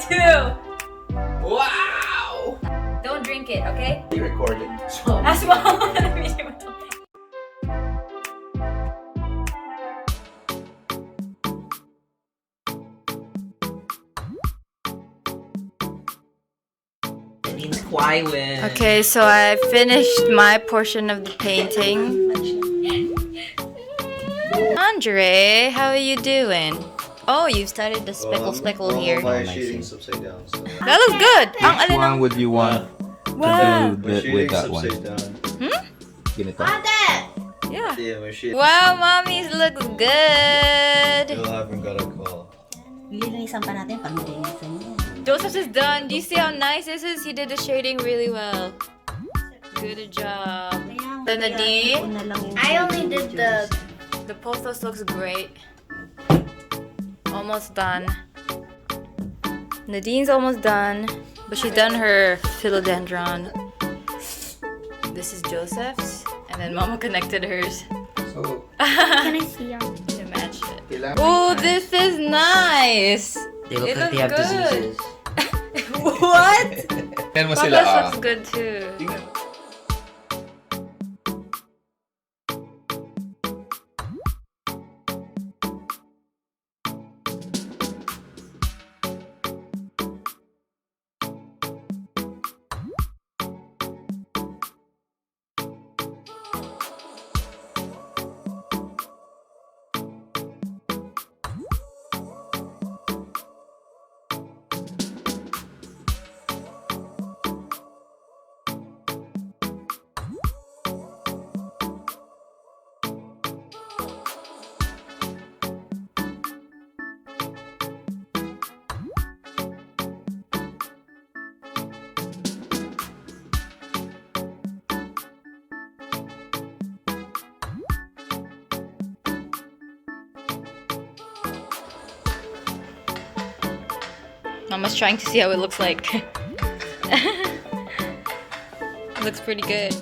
2. Wow! Don't drink it, okay? You recording? As well. Video mo to. Okay, so I finished my portion of the painting. Andre, how are you doing? Oh, you started the speckle here. My shading's upside down. So. That looks good. Ang Which alin one ang- would you want Wow. to do My with shading's that one? upside down. Ganito. Yeah. Yeah, my shading. Wow, mommies looks good. Still haven't got a call. Lilinisan pa natin pag nilinisan niya. Joseph's is done. Do you see how nice this is? He did the shading really well. Good job. Then Nadine, I only did the pothos looks great. Almost done. Nadine's almost done, but she's done her philodendron. This is Joseph's, and then Mama connected hers So, Can I see them? to match it. kailangan Oh, this is nice. They look It like they looks have good. diseases. What? Tingnan mo sila Papa's ah. looks good too. Mama's trying to see how it looks like. Looks pretty good.